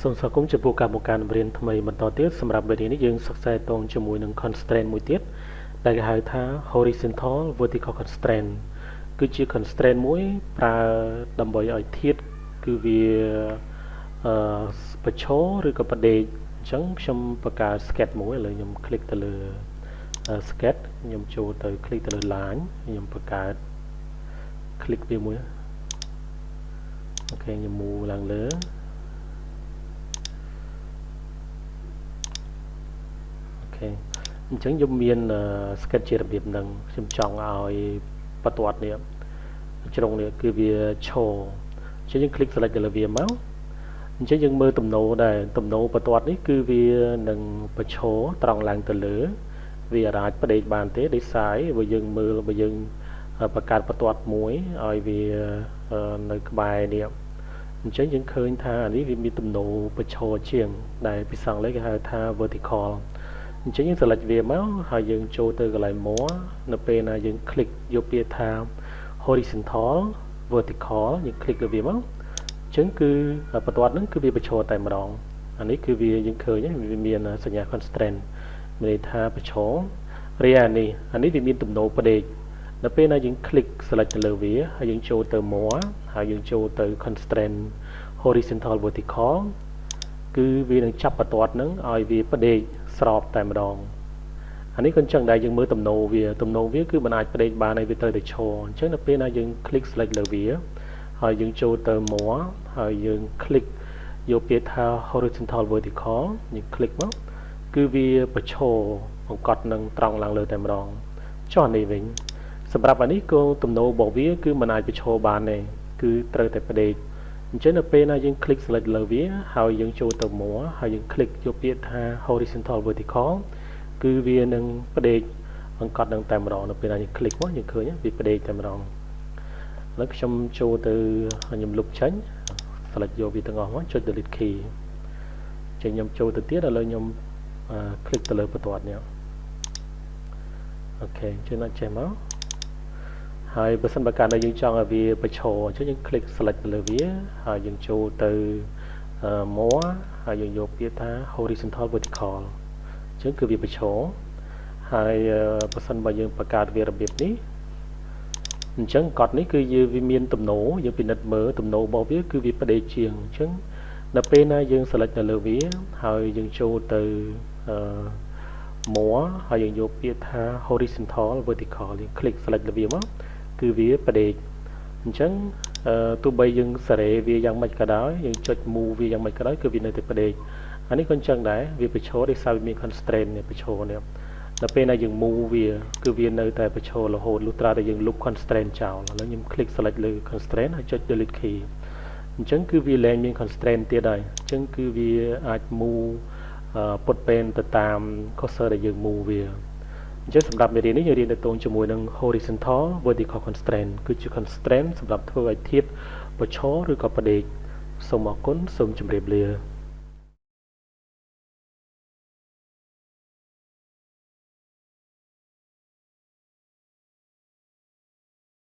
សូមស្វាគមន៍ចំពោះកម្មវិការរៀនថ្មីបន្តទៀតសម្រាប់វគ្គនេះយើងសិក្សាតងជាមួយនឹង constraint មួយទៀតដែលគេហៅថា horizontal vertical constraint គឺជា constraint មួយប្រើដើម្បីឲ្យធាតុគឺវាប្រឈរឬក៏បដិអញ្ចឹងខ្ញុំបង្កើត sketch មួយឥឡូវខ្ញុំ click ទៅលើ sketch ខ្ញុំចូលទៅ click ទៅលើ line ខ្ញុំបង្កើត click វាមួយអូខេខ្ញុំ move ឡើងលើអញ្ចឹងខ្ញុំមាន sketch ជារបៀបហ្នឹងខ្ញុំចង់ឲ្យបន្ទាត់នេះជ្រុងនេះគឺវាឈរអញ្ចឹងយើង click select ទៅលើវាមកអញ្ចឹងយើងមើលទំនោរដែរទំនោរបន្ទាត់នេះគឺវានឹងប្រឈរត្រង់ឡើងទៅលើវាអាចផ្ដេកបានទេដោយសារបើយើងមើលបើយើងបង្កើតបន្ទាត់មួយឲ្យវានៅក្បែរនេះអញ្ចឹងយើងឃើញថានេះវាមានទំនោរប្រឈរជាងដែលភាសាអង់គ្លេសគេហៅថា vertical អញ្ចឹងយើង select វាមកហើយយើងចូលទៅកន្លែង more នៅពេលណាយើង click យកពាក្យថា horizontal vertical យើង click លើវាមកអញ្ចឹងគឺបន្ទាត់ហ្នឹងគឺវាប្រឈរតែម្ដងអានេះគឺវាយើងឃើញវាមានសញ្ញា constraint មានន័យថាប្រឈររីឯអានេះវាមានទំនោរផ្ដេកនៅពេលណាយើង click select ទៅលើវាហើយយើងចូលទៅ more ហើយយើងចូលទៅ constraint horizontal vertical គឺវានឹងចាប់បន្ទាត់ហ្នឹងឲ្យវាផ្ដេកស្របតែម្ដងអានេះក៏អញ្ចឹងដែរយើងមើលទំនោរវាគឺមិនអាចផ្ដេកបានឲ្យវាត្រូវតែឈរអញ្ចឹងនៅពេលណាយើង click select លើវាហើយយើងចូលទៅ more ហើយយើង click យកពាក្យថា horizontal vertical យើង click មកគឺវាប្រឈរបង្កត់នឹងត្រង់ឡើងលើតែម្ដងចុះនេះវិញសម្រាប់អានេះក៏ទំនោររបស់វាគឺមិនអាចប្រឈរបានទេគឺត្រូវតែផ្ដេកអញ្ចឹងនៅពេលណាយើង click select លើវាហើយយើងចូលទៅ more ហើយយើង click យកពាក្យថា horizontal vertical គឺវានឹងផ្ដេកបង្កត់នឹងតែម្ដងនៅពេលណាយើង click មកយើងឃើញវាផ្ដេកតែម្ដងឥឡូវខ្ញុំចូលទៅខ្ញុំលុបចេញ select យកវាទាំងអស់មកចុច delete key ចេញខ្ញុំចូលទៅទៀតឥឡូវខ្ញុំ click ទៅលើបន្ទាត់នេះអូខេជឿណាស់ចេះមកហើយបើសិនបើកាលណាយើងចង់ឲ្យវាប្រឈរអញ្ចឹងយើង click select ទៅលើវាហើយយើងចូលទៅ more ហើយយើងយកពាក្យថា horizontal vertical អញ្ចឹងគឺវាប្រឈរហើយបើសិនបើយើងបង្កើតវារបៀបនេះអញ្ចឹងកត់នេះគឺវាមានទំនោរយើងពិនិត្យមើលទំនោររបស់វាគឺវាផ្ដេកជាងអញ្ចឹងនៅពេលណាយើង select ទៅលើវាហើយយើងចូលទៅ more ហើយយើងយកពាក្យថា horizontal vertical យើង click select លើវាមកគឺវាផ្ដេកអញ្ចឹងទោះបីយើងសារ៉េវាយ៉ាងម៉េចក៏ដោយយើងចុច move វាយ៉ាងម៉េចក៏ដោយគឺវានៅតែផ្ដេកអានេះក៏អញ្ចឹងដែរវាប្រឈរដោយសារវាមាន constraint នេះប្រឈរនេះដល់ពេលណាយើង move វាគឺវានៅតែប្រឈររហូតលុះត្រាតែយើងលុប constraint ចោលឥឡូវខ្ញុំ click select លើ constraint ហើយចុច delete key អញ្ចឹងគឺវាលែងមាន constraint ទៀតហើយអញ្ចឹងគឺវាអាច move ពុតពេនទៅតាម cursor ដែលយើង move វាអញ្ចឹងសម្រាប់មេរៀននេះយើងរៀនទៅជាមួយនឹង horizontal vertical constraint គឺជា constraint សម្រាប់ធ្វើឲ្យធាតុប្រឈរឬក៏ផ្ដេកសូមអរគុណសូមជម្រាបលា